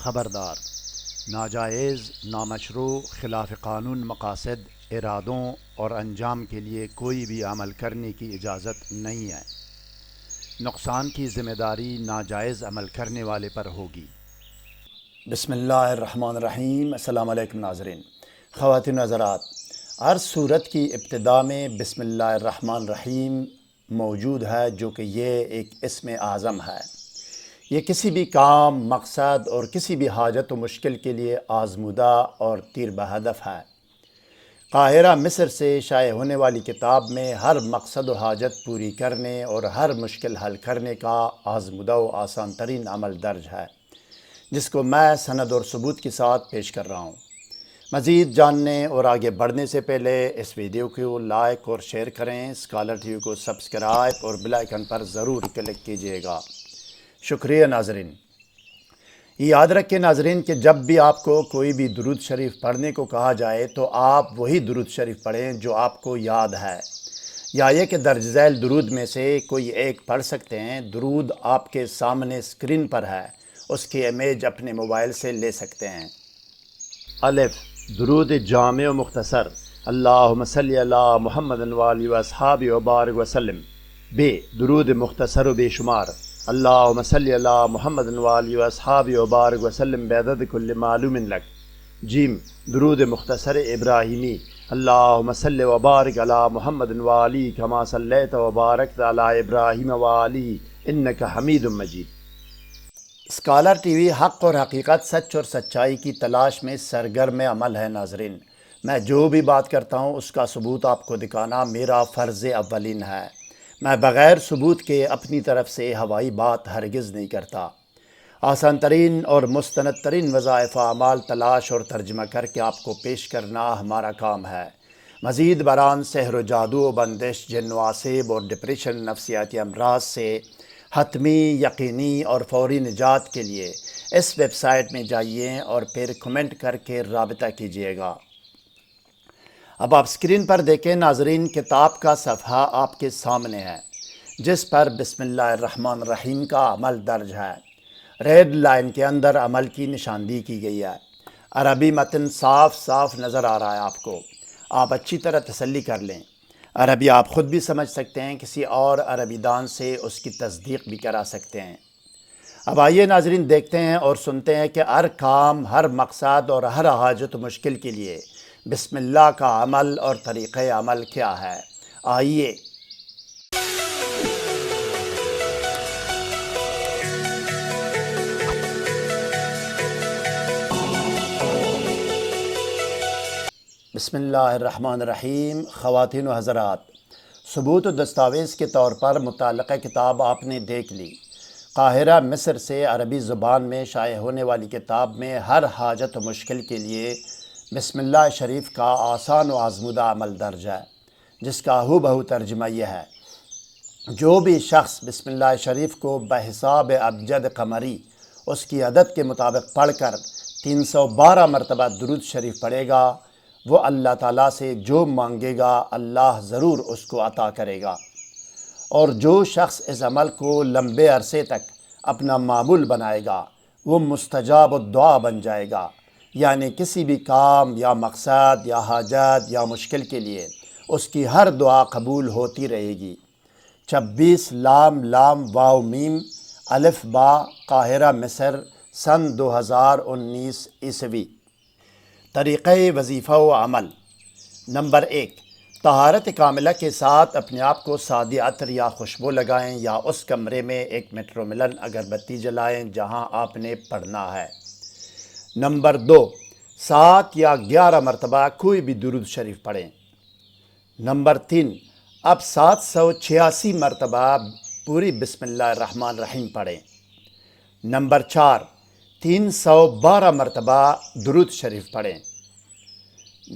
خبردار، ناجائز، نامشروع، خلاف قانون مقاصد، ارادوں اور انجام کے لیے کوئی بھی عمل کرنے کی اجازت نہیں ہے۔ نقصان کی ذمہ داری ناجائز عمل کرنے والے پر ہوگی۔ بسم اللہ الرحمن الرحیم۔ السلام علیکم ناظرین، خواتین و حضرات، ہر صورت کی ابتدا میں بسم اللہ الرحمن الرحیم موجود ہے، جو کہ یہ ایک اسم اعظم ہے۔ یہ کسی بھی کام، مقصد اور کسی بھی حاجت و مشکل کے لیے آزمودہ اور تیر بہدف ہے۔ قاہرہ مصر سے شائع ہونے والی کتاب میں ہر مقصد و حاجت پوری کرنے اور ہر مشکل حل کرنے کا آزمودہ و آسان ترین عمل درج ہے، جس کو میں سند اور ثبوت کے ساتھ پیش کر رہا ہوں۔ مزید جاننے اور آگے بڑھنے سے پہلے اس ویڈیو کو لائک اور شیئر کریں، اسکالر ٹی وی کو سبسکرائب اور بیل آئیکن پر ضرور کلک کیجیے گا۔ شکریہ ناظرین۔ یہ یاد رکھیں ناظرین کہ جب بھی آپ کو کوئی بھی درود شریف پڑھنے کو کہا جائے تو آپ وہی درود شریف پڑھیں جو آپ کو یاد ہے، یا یہ کہ درج ذیل درود میں سے کوئی ایک پڑھ سکتے ہیں۔ درود آپ کے سامنے اسکرین پر ہے، اس کی امیج اپنے موبائل سے لے سکتے ہیں۔ الف، درود جامع و مختصر، اللہم صلی علی محمد وآلہ واصحابہ وبارک وسلم۔ ب، درود مختصر و بے شمار، اللہم صلی علی محمد وآلہ واصحابہ وبارک وسلم بعدد کل معلوم لک۔ جیم، درود مختصر ابراہیمی، اللہم صلی وبارک علی محمد وآلہ کما صلیت وبارکت علی ابراہیم وآلہ انک حمید مجید۔ اسکالر ٹی وی حق اور حقیقت، سچ اور سچائی کی تلاش میں سرگرم عمل ہے ناظرین۔ میں جو بھی بات کرتا ہوں اس کا ثبوت آپ کو دکھانا میرا فرض اولین ہے۔ میں بغیر ثبوت کے اپنی طرف سے ہوائی بات ہرگز نہیں کرتا۔ آسان ترین اور مستند ترین وظائف اعمال تلاش اور ترجمہ کر کے آپ کو پیش کرنا ہمارا کام ہے۔ مزید برآں سحر و جادو و بندش، جن و آسیب اور ڈپریشن، نفسیاتی امراض سے حتمی، یقینی اور فوری نجات کے لیے اس ویب سائٹ میں جائیے اور پھر کمنٹ کر کے رابطہ کیجیے گا۔ اب آپ اسکرین پر دیکھیں ناظرین، کتاب کا صفحہ آپ کے سامنے ہے جس پر بسم اللہ الرحمن الرحیم کا عمل درج ہے۔ ریڈ لائن کے اندر عمل کی نشاندہی کی گئی ہے۔ عربی متن صاف صاف نظر آ رہا ہے آپ کو۔ آپ اچھی طرح تسلی کر لیں، عربی آپ خود بھی سمجھ سکتے ہیں، کسی اور عربی دان سے اس کی تصدیق بھی کرا سکتے ہیں۔ اب آئیے ناظرین دیکھتے ہیں اور سنتے ہیں کہ ہر کام، ہر مقصد اور ہر حاجت و مشکل کے لیے بسم اللہ کا عمل اور طریقہ عمل کیا ہے۔ آئیے۔ بسم اللہ الرحمن الرحیم۔ خواتین و حضرات، ثبوت و دستاویز کے طور پر متعلقہ کتاب آپ نے دیکھ لی۔ قاہرہ مصر سے عربی زبان میں شائع ہونے والی کتاب میں ہر حاجت و مشکل کے لیے بسم اللہ شریف کا آسان و آزمودہ عمل درج ہے، جس کا ہو بہو ترجمہ یہ ہے: جو بھی شخص بسم اللہ شریف کو بحساب ابجد قمری، اس کی عدد کے مطابق پڑھ کر 312 مرتبہ درود شریف پڑھے گا، وہ اللہ تعالیٰ سے جو مانگے گا اللہ ضرور اس کو عطا کرے گا۔ اور جو شخص اس عمل کو لمبے عرصے تک اپنا معمول بنائے گا وہ مستجاب الدعا بن جائے گا، یعنی کسی بھی کام یا مقصد یا حاجت یا مشکل کے لیے اس کی ہر دعا قبول ہوتی رہے گی۔ 26 لام لام واو میم الف با، قاہرہ مصر، سن 2019 عیسوی۔ طریقہ وظیفہ و عمل: نمبر 1، طہارت کاملہ کے ساتھ اپنے آپ کو سادی عطر یا خوشبو لگائیں، یا اس کمرے میں ایک میٹرو ملن اگربتی جلائیں جہاں آپ نے پڑھنا ہے۔ نمبر 2، 7 یا 11 مرتبہ کوئی بھی درود شریف پڑھیں۔ نمبر 3، اب 786 مرتبہ پوری بسم اللہ الرحمن الرحیم پڑھیں۔ نمبر 4، 312 مرتبہ درود شریف پڑھیں۔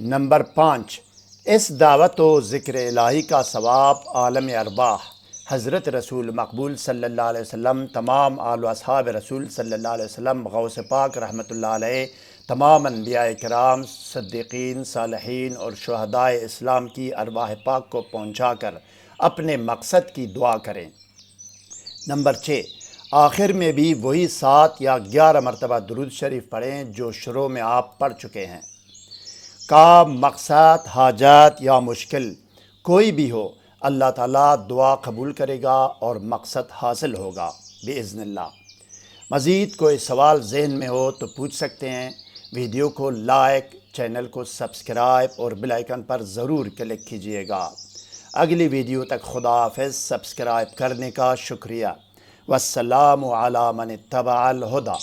نمبر 5، اس دعوت و ذکر الہی کا ثواب عالم ارواح، حضرت رسول مقبول صلی اللہ علیہ وسلم، تمام آل و اصحاب رسول صلی اللہ علیہ وسلم، غوث پاک رحمۃ اللہ علیہ، تمام انبیاء کرام، صدیقین، صالحین اور شہدائے اسلام کی ارواح پاک کو پہنچا کر اپنے مقصد کی دعا کریں۔ نمبر 6، آخر میں بھی وہی 7 یا 11 مرتبہ درود شریف پڑھیں جو شروع میں آپ پڑھ چکے ہیں۔ کام، مقصد، حاجات یا مشکل کوئی بھی ہو، اللہ تعالیٰ دعا قبول کرے گا اور مقصد حاصل ہوگا بإذن اللہ۔ مزید کوئی سوال ذہن میں ہو تو پوچھ سکتے ہیں۔ ویڈیو کو لائک، چینل کو سبسکرائب اور بیل آئیکن پر ضرور کلک کیجیے گا۔ اگلی ویڈیو تک خدا حافظ۔ سبسکرائب کرنے کا شکریہ۔ والسلام علی من اتبع الہدی۔